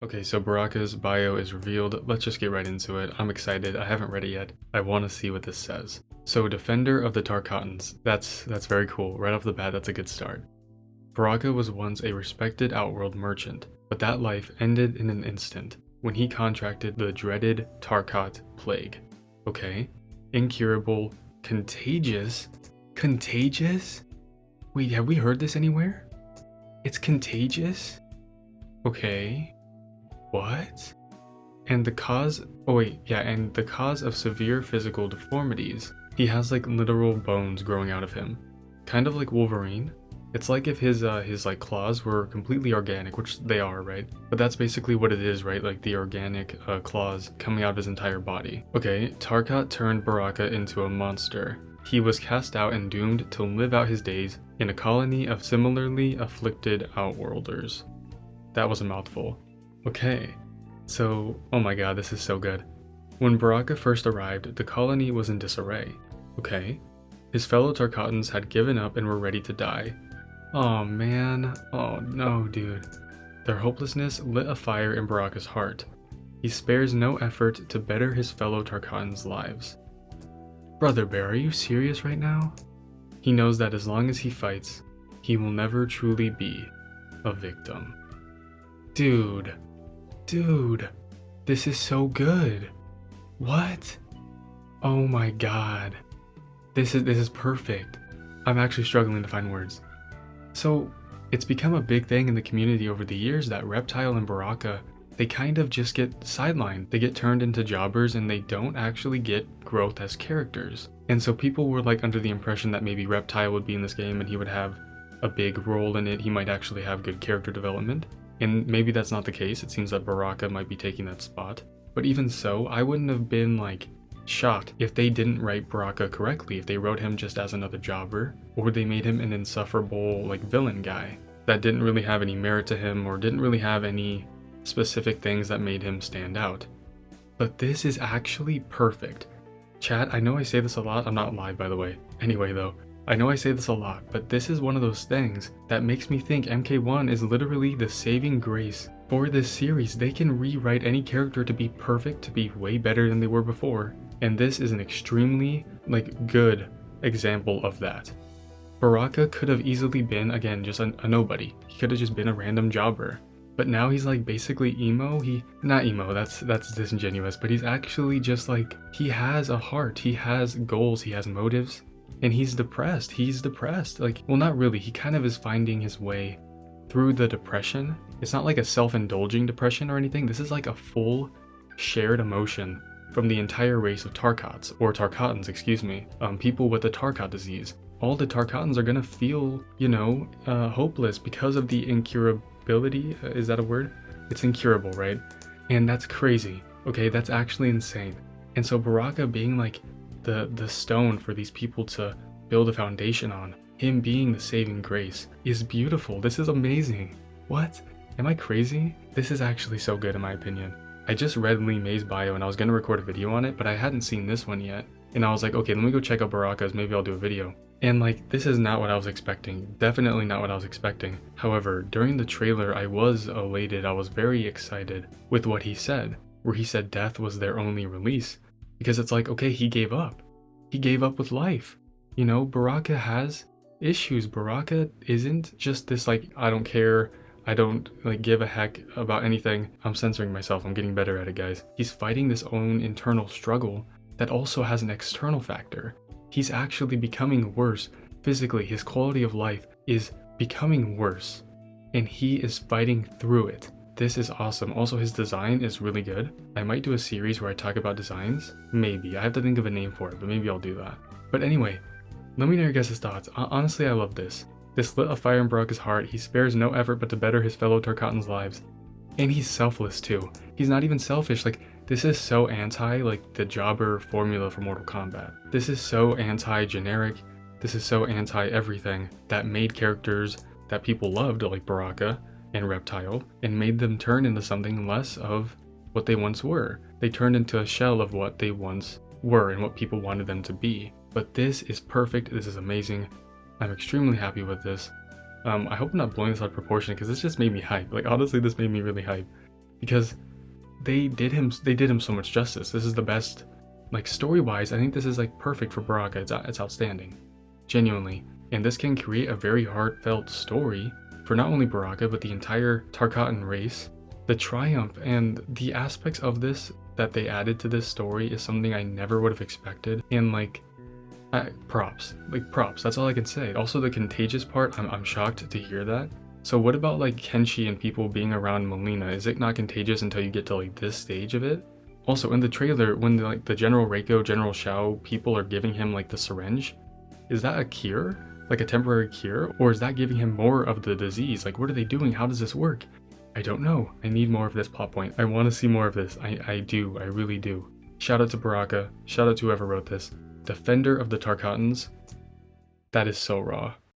Okay, so Baraka's bio is revealed. Let's just get right into it. I'm excited. I haven't read it yet. I want to see what this says. So, Defender of the Tarkatans. That's very cool. Right off the bat, that's a good start. Baraka was once a respected outworld merchant, but that life ended in an instant when he contracted the dreaded Tarkat plague. Okay? Incurable, contagious. Contagious? Wait, have we heard this anywhere? It's contagious? Okay. What? And the cause, and the cause of severe physical deformities. He has like literal bones growing out of him. Kind of like Wolverine. It's like if his like claws were completely organic, which they are, right? But that's basically what it is, right? Like the organic claws coming out of his entire body. Okay, Tarkat turned Baraka into a monster. He was cast out and doomed to live out his days in a colony of similarly afflicted outworlders. That was a mouthful. Okay, so, oh my god, this is so good. When Baraka first arrived, the colony was in disarray. Okay, his fellow Tarkatans had given up and were ready to die. Oh man, oh no dude. Their hopelessness lit a fire in Baraka's heart. He spares no effort to better his fellow Tarkatans' lives. Brother Bear, are you serious right now? He knows that as long as he fights, he will never truly be a victim. Dude, this is so good. What? Oh my god. This is perfect. I'm actually struggling to find words. So, it's become a big thing in the community over the years that Reptile and Baraka, they kind of just get sidelined. They get turned into jobbers and they don't actually get growth as characters. And so people were like under the impression that maybe Reptile would be in this game and he would have a big role in it. He might actually have good character development. And maybe that's not the case. It seems that Baraka might be taking that spot. But even so, I wouldn't have been like shocked if they didn't write Baraka correctly, if they wrote him just as another jobber, or they made him an insufferable like villain guy that didn't really have any merit to him or didn't really have any specific things that made him stand out. But this is actually perfect. Chat, I know I say this a lot. I'm not live, by the way. Anyway though, I know I say this a lot, but this is one of those things that makes me think MK1 is literally the saving grace for this series. They can rewrite any character to be perfect, to be way better than they were before, and this is an extremely good example of that. Baraka could have easily been, again, just a nobody. He could have just been a random jobber. But now he's like basically emo. Not emo, that's disingenuous, but he's actually just like, he has a heart, he has goals, he has motives. And he's depressed. Like, well, not really. He kind of is finding his way through the depression. It's not like a self-indulging depression or anything. This is like a full shared emotion from the entire race of Tarkats, or Tarkatans, excuse me. People with the Tarkat disease. All the Tarkatans are gonna feel, hopeless because of the incurability. Is that a word? It's incurable, right? And that's crazy. Okay, that's actually insane. And so Baraka being like the stone for these people to build a foundation on, him being the saving grace, is beautiful. This is amazing. What? Am I crazy? This is actually so good in my opinion. I just read Lee May's bio and I was gonna record a video on it, but I hadn't seen this one yet. And I was like, okay, let me go check out Baraka's, maybe I'll do a video. And like, this is not what I was expecting. Definitely not what I was expecting. However, during the trailer, I was elated. I was very excited with what he said, where he said death was their only release. Because it's like, okay, he gave up. He gave up with life. Baraka has issues. Baraka isn't just this like, I don't care, I don't give a heck about anything. I'm censoring myself, I'm getting better at it, guys. He's fighting this own internal struggle that also has an external factor. He's actually becoming worse physically. His quality of life is becoming worse, and he is fighting through it. This is awesome. Also, his design is really good. I might do a series where I talk about designs. Maybe. I have to think of a name for it, but maybe I'll do that. But anyway, let me know your guys' thoughts. Honestly, I love this. This lit a fire in Baraka's heart. He spares no effort but to better his fellow Tarkatans' lives. And he's selfless too. He's not even selfish. This is so anti, the jobber formula for Mortal Kombat. This is so anti-generic. This is so anti-everything that made characters that people loved, like Baraka and Reptile, and made them turn into something less of what they once were. They turned into a shell of what they once were and what people wanted them to be. But this is perfect. This is amazing. I'm extremely happy with this. I hope I'm not blowing this out of proportion because this just made me hype. Honestly, this made me really hype. because they did him so much justice. This is the best, like, story-wise, I think this is like perfect for Baraka. It's outstanding, genuinely. And this can create a very heartfelt story for not only Baraka, but the entire Tarkatan race. The triumph and the aspects of this that they added to this story is something I never would have expected. And like, props, that's all I can say. Also, the contagious part, I'm shocked to hear that. So what about like Kenshi and people being around Melina? Is it not contagious until you get to like this stage of it? Also, in the trailer, when the General Reiko, General Shao people are giving him like the syringe, is that a cure? Like a temporary cure? Or is that giving him more of the disease? Like, what are they doing? How does this work? I don't know. I need more of this plot point. I want to see more of this. I do. I really do. Shout out to Baraka. Shout out to whoever wrote this. Defender of the Tarkatans. That is so raw.